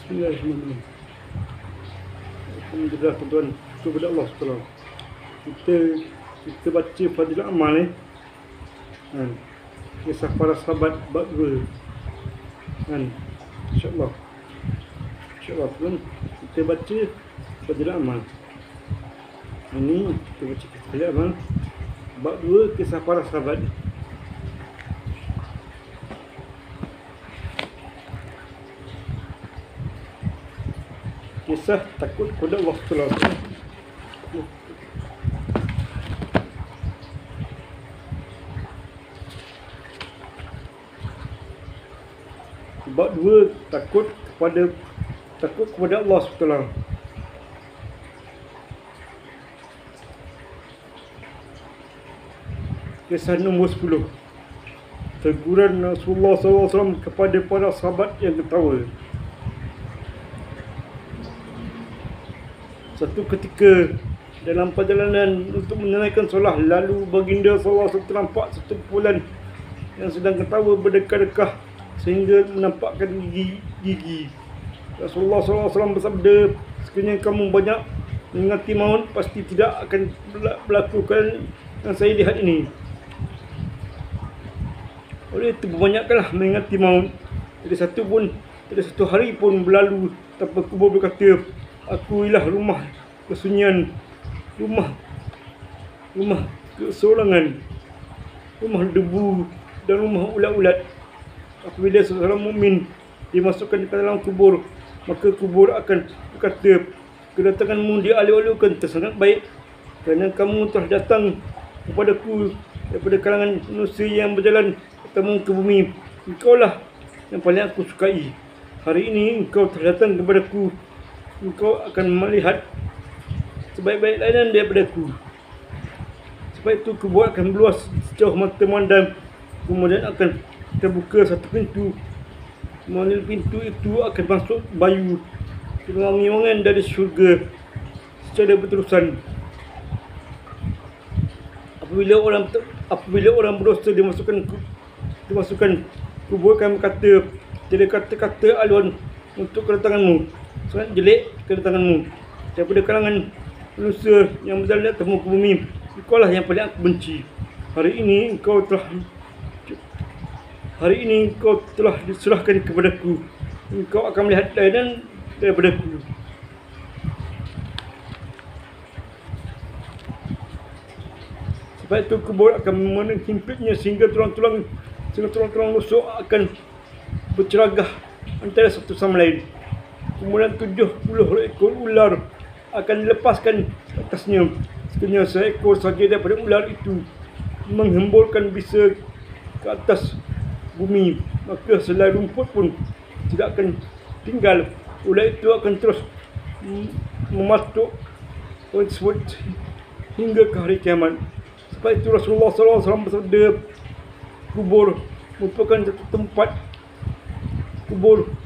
Bismillahirrahmanirrahim. Alhamdulillah tuan-tuan, kepada Allah SWT. Kita baca fadilah amal ni. Kisah para sahabat bab 2. InsyaAllah. InsyaAllah tuan, kita baca fadilah amal. Ini kita baca fadilah amal bab 2 kisah para sahabat. Kisah takut kepada Allah SWT. Bab 2 takut kepada Allah SWT. Kisah nombor 10. Teguran Rasulullah SAW kepada para sahabat yang ketawa. Satu ketika dalam perjalanan untuk menunaikan solat, lalu baginda SAW ternampak satu kumpulan yang sedang ketawa berdekah-dekah sehingga menampakkan gigi. Rasulullah SAW bersabda, sekiranya kamu banyak mengingati maut, pasti tidak akan berlakukan yang saya lihat ini. Oleh itu berbanyakkanlah mengingati maut. Tidak satu hari pun berlalu tanpa kubur berkata, aku ialah rumah kesunyian, rumah kesorangan, rumah debu dan rumah ulat-ulat. Apabila seorang mukmin dimasukkan ke dalam kubur, maka kubur akan berkata, kedatanganmu dialih-alihkan tersangat baik, kerana kamu telah datang kepadaku daripada kalangan manusia yang berjalan bertemu ke bumi. Engkaulah yang paling aku sukai. Hari ini engkau telah datang kepadaku, engkau akan melihat sebaik-baik layanan daripada aku. Sebab itu kubur akan meluas sejauh mata memandang. Kemudian akan terbuka satu pintu. Melalui pintu itu akan masuk bayu wangi-wangian dari syurga secara berterusan. Apabila orang berdosa dimasukkan kubur, akan berkata, tidak kata-kata aluan untuk kedatanganmu, sangat jelek kedatanganmu daripada kalangan manusia yang berjalan temu ke bumi. Engkaulah yang paling aku benci. Hari ini engkau telah diserahkan kepadaku. Engkau akan melihat layanan daripadaku. Sebab itu kubur akan menghimpitnya sehingga tulang-tulang rusuk akan berceragah antara satu sama lain. Kemudian 70 ekor ular akan dilepaskan atasnya. Sekiranya seekor saja daripada ular itu menghemburkan bisa ke atas bumi, maka selai rumput pun tidak akan tinggal. Ular itu akan terus mematuk orang tersebut hingga ke hari kiamat. Sebab itu Rasulullah SAW bersabda, kubur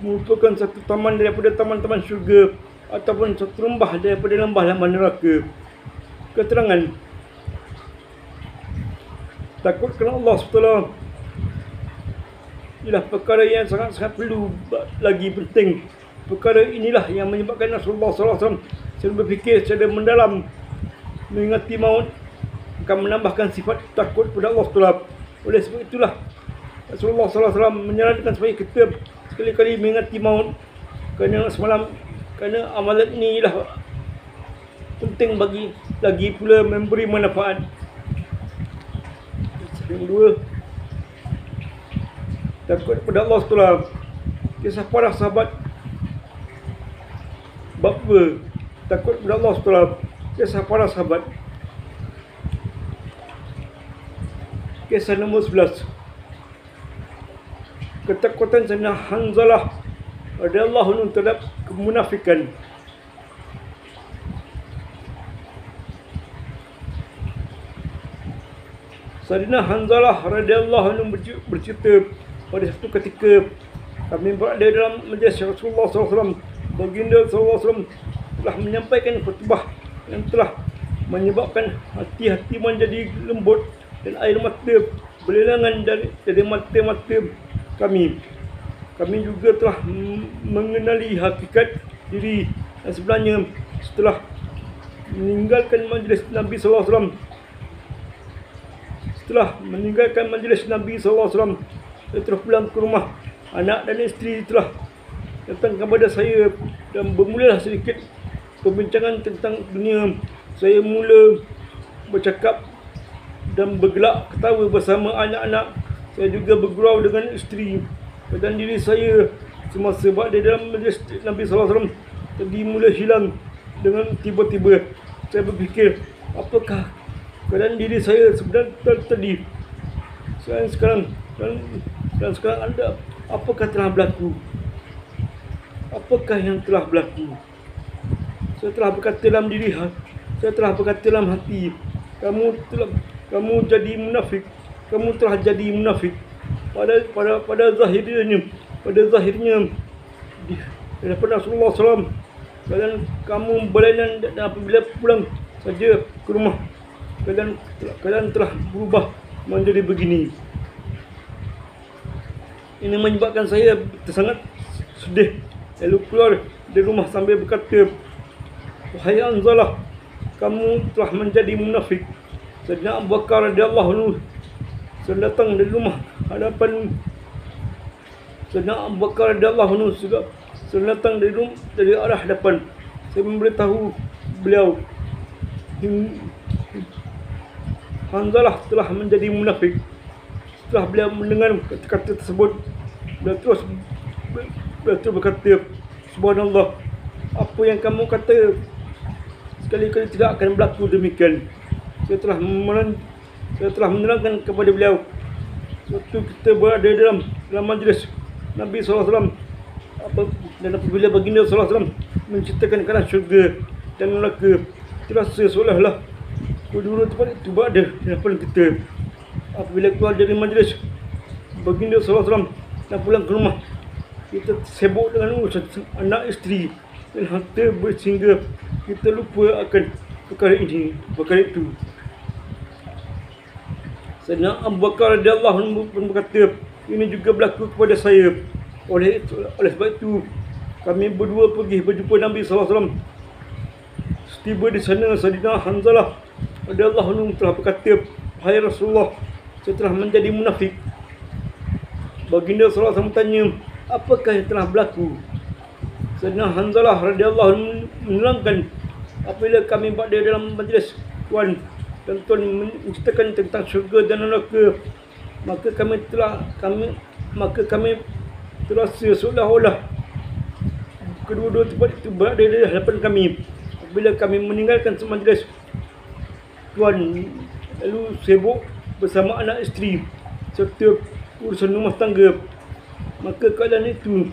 merupakan satu taman daripada taman-taman syurga, ataupun satu lembah daripada lembah-lembah neraka. Keterangan takut kerana Allah SWT ialah perkara yang sangat-sangat perlu lagi penting. Perkara inilah yang menyebabkan Rasulullah SAW selalu berfikir secara mendalam. Mengingati maut akan menambahkan sifat takut kepada Allah SWT. Oleh sebab itulah Rasulullah SAW menyarankan supaya kita sekali-kali mengingati maut, kerana amalan ini ialah penting lagi pula memberi manfaat. Yang kedua, takut kepada Allah SWT. Kisah para sahabat bab 2. Takut kepada Allah SWT. Kisah para sahabat. Kisah nombor 11. Ketakutan Sayyidina Hanzalah radhiyallahu anhu terhadap kemunafikan. Sayyidina Hanzalah radhiyallahu anhu bercerita, pada satu ketika kami berada dalam majlis Rasulullah SAW. Baginda SAW telah menyampaikan khutbah yang telah menyebabkan hati-hati menjadi lembut dan air mata berlelangan dari mata-mata kami. kami juga telah mengenali hakikat diri yang sebenarnya setelah meninggalkan majlis Nabi sallallahu alaihi wasallam. Setelah meninggalkan majlis Nabi sallallahu alaihi wasallam, saya terus pulang ke rumah. Anak dan isteri telah datang kepada saya dan bermulalah sedikit perbincangan tentang dunia. Saya mula bercakap dan bergelak ketawa bersama anak-anak. Saya juga bergurau dengan isteri. Keadaan diri saya semasa berada dalam majlis Nabi SAW tadi mula hilang dengan tiba-tiba. Saya berfikir, apakah keadaan diri saya sebenarnya tadi dan sekarang anda, apakah telah berlaku? Apakah yang telah berlaku? Saya telah berkata dalam diri, saya telah berkata dalam hati, kamu jadi munafik. Kamu telah jadi munafik. Pada zahirnya daripada Rasulullah SAW, dan kamu berlainan, dan apabila pulang saja ke rumah, kalian telah berubah menjadi begini. Ini menyebabkan saya sangat sedih. Lalu keluar dari rumah sambil berkata, wahai Hanzalah, kamu telah menjadi munafik. Sayyidina Abu Bakar radhiyallahu anhu sedang datang dari rumah hadapan Sayyidina Abu Bakar radhiyallahu anhu sedang datang dari arah hadapan. Saya memberitahu beliau, Hanzalah telah menjadi munafik. Setelah beliau mendengar kata-kata tersebut, beliau terus berkata, subhanallah, apa yang kamu kata sekali-kali tidak akan berlaku demikian. Saya telah menerangkan kepada beliau waktu kita berada dalam majlis Nabi SAW, dan apabila baginda SAW menceritakan keadaan syurga dan neraka, terasa seolah-olah kedua tempat itu berada di hadapan kita. Apabila keluar dari majlis baginda SAW dan pulang ke rumah, kita sibuk dengan urusan anak isteri dan harta sehingga kita lupa akan perkara itu. Sayyidina Abu Bakar radhiyallahu anhu pun berkata, ini juga berlaku kepada saya. Oleh sebab itu, kami berdua pergi berjumpa Nabi SAW. Setiba di sana, Sayyidina Hanzalah radhiyallahu anhu telah berkata, wahai Rasulullah, saya telah menjadi munafik. Baginda SAW bertanya, apakah yang telah berlaku? Sayyidina Hanzalah radhiyallahu anhu menerangkan, apabila kami berada dalam majlis Tuan dan Tuan menceritakan tentang syurga dan neraka, maka kami terasa seolah-olah kedua-dua tempat itu berada di hadapan kami. Apabila kami meninggalkan majlis Tuan lalu sibuk bersama anak isteri serta urusan rumah tangga, maka keadaan itu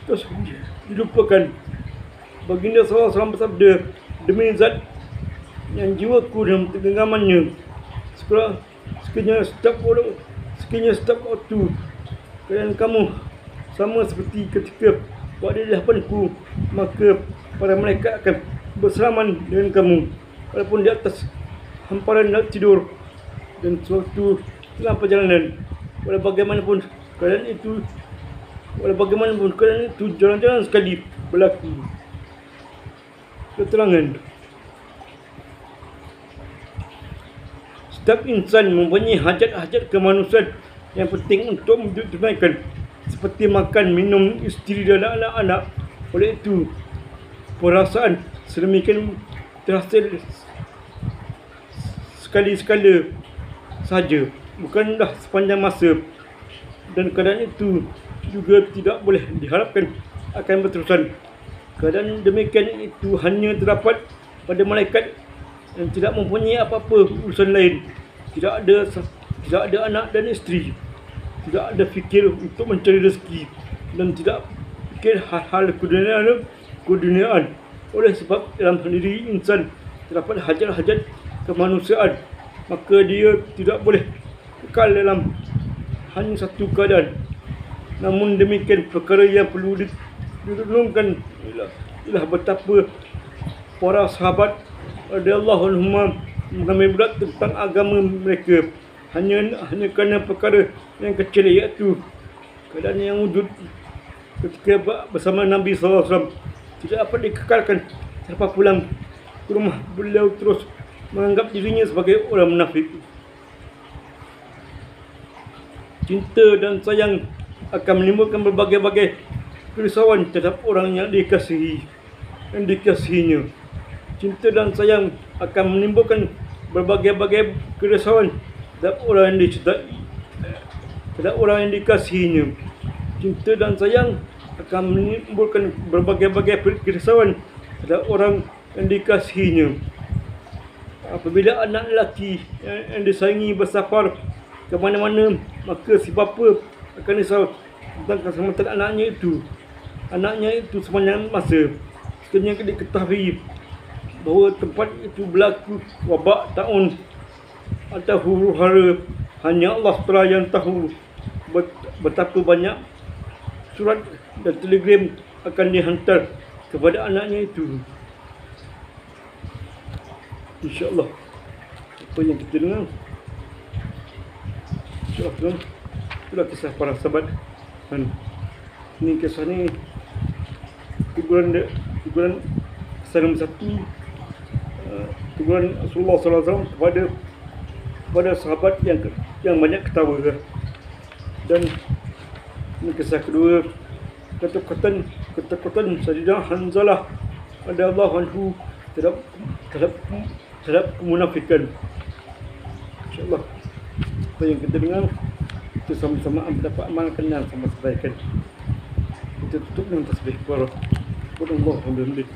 terus dilupakan. Baginda SAW bersabda, demi zat yang jiwaku dalam genggamannya, sekiranya setiap waktu keadaan kamu sama seperti ketika berada di hadapanku, maka para malaikat akan bersalaman dengan kamu walaupun di atas hamparan nak tidur dan suatu dalam perjalanan. Walau bagaimanapun keadaan itu jarang-jarang sekali berlaku. Keterangan, setiap insan mempunyai hajat-hajat kemanusiaan yang penting untuk ditunaikan, seperti makan, minum, isteri dan anak-anak. Oleh itu, perasaan sedemikian terasa sekali-sekala saja, bukanlah sepanjang masa, dan keadaan itu juga tidak boleh diharapkan akan berterusan. Keadaan demikian itu hanya terdapat pada malaikat yang tidak mempunyai apa-apa urusan lain. Tidak ada anak dan isteri, tidak ada fikir untuk mencari rezeki, dan tidak fikir hal-hal keduniaan. Oleh sebab dalam diri insan terdapat hajat-hajat kemanusiaan, maka dia tidak boleh kekal dalam hanya satu keadaan. Namun demikian, perkara yang perlu direnungkan ialah betapa para sahabat radhiyallahu anhum mengambil berat tentang agama mereka hanya kerana perkara yang kecil, iaitu keadaan yang wujud ketika bersama Nabi SAW tidak dapat dikekalkan. Selepas pulang ke rumah, beliau terus menganggap dirinya sebagai orang munafik. Cinta dan sayang akan menimbulkan berbagai-bagai kerisauan terhadap orang yang dikasihinya. Cinta dan sayang akan menimbulkan berbagai-bagai kerisauan terhadap orang yang dicintai, terhadap orang yang dikasihinya. Cinta dan sayang akan menimbulkan berbagai-bagai kerisauan terhadap orang yang dikasihinya. Apabila anak lelaki yang disayangi bersafar ke mana-mana, maka si bapa akan risau tentang keselamatan anaknya itu. Anaknya itu sepanjang masa. Sekiranya diketahui bahawa tempat itu berlaku wabak taun atau huru-hara, hanya Allah SWT yang tahu betapa banyak surat dan telegram akan dihantar kepada anaknya itu. InsyaAllah apa yang kita dengar, InsyaAllah itulah kisah para sahabat. Dan ini kisah ni teguran kisah nombor 1, teguran Rasulullah SAW kepada sahabat yang banyak ketawa. Dan ini kisah kedua, ketakutan Sayyidina Hanzalah radhiyallahu anhu terhadap kemunafikan. InsyaAllah apa yang kita dengar itu sama-sama dapat amalkan dan sama sampaikan. Kita tutup dengan tasbih kepada Allah. Alhamdulillah.